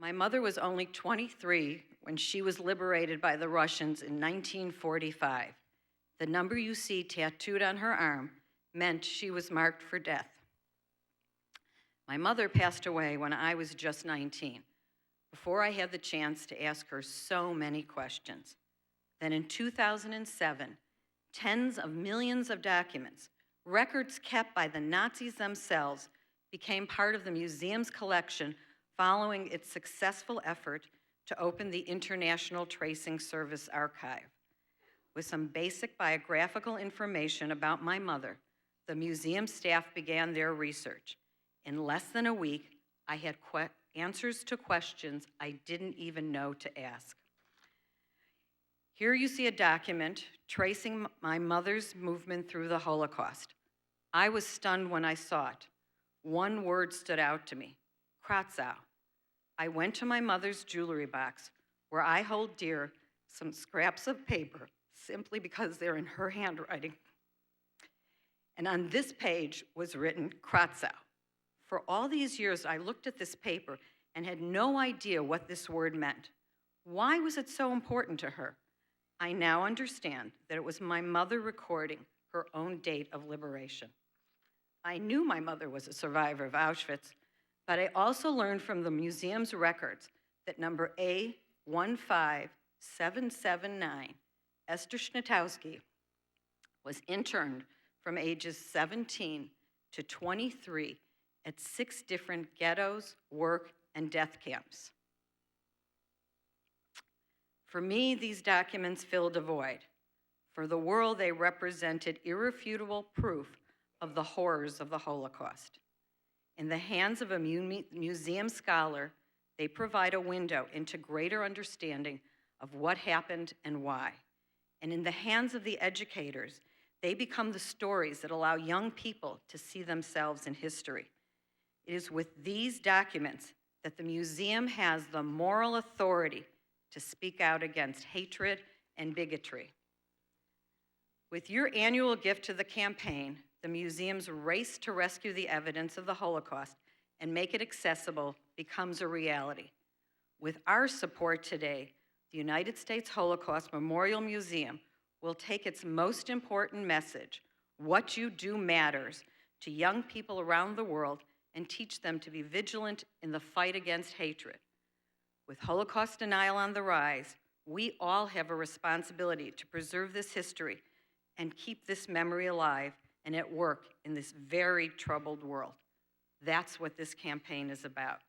My mother was only 23 when she was liberated by the Russians in 1945. The number you see tattooed on her arm meant she was marked for death. My mother passed away when I was just 19, before I had the chance to ask her so many questions. Then in 2007, tens of millions of documents, records kept by the Nazis themselves, became part of the museum's collection following its successful effort to open the International Tracing Service Archive. With some basic biographical information about my mother, the museum staff began their research. In less than a week, I had answers to questions I didn't even know to ask. Here you see a document tracing my mother's movement through the Holocaust. I was stunned when I saw it. One word stood out to me, Kratzau. I went to my mother's jewelry box, where I hold dear some scraps of paper simply because they're in her handwriting. And on this page was written Kratzau. For all these years, I looked at this paper and had no idea what this word meant. Why was it so important to her? I now understand that it was my mother recording her own date of liberation. I knew my mother was a survivor of Auschwitz, but I also learned from the museum's records that number A15779, Esther Schnitowski, was interned from ages 17 to 23 at 6 different ghettos, work, and death camps. For me, these documents filled a void. For the world, they represented irrefutable proof of the horrors of the Holocaust. In the hands of a museum scholar, they provide a window into greater understanding of what happened and why. And in the hands of the educators, they become the stories that allow young people to see themselves in history. It is with these documents that the museum has the moral authority to speak out against hatred and bigotry. With your annual gift to the campaign, the museum's race to rescue the evidence of the Holocaust and make it accessible becomes a reality. With our support today, the United States Holocaust Memorial Museum will take its most important message, what you do matters, to young people around the world and teach them to be vigilant in the fight against hatred. With Holocaust denial on the rise, we all have a responsibility to preserve this history and keep this memory alive and at work in this very troubled world. That's what this campaign is about.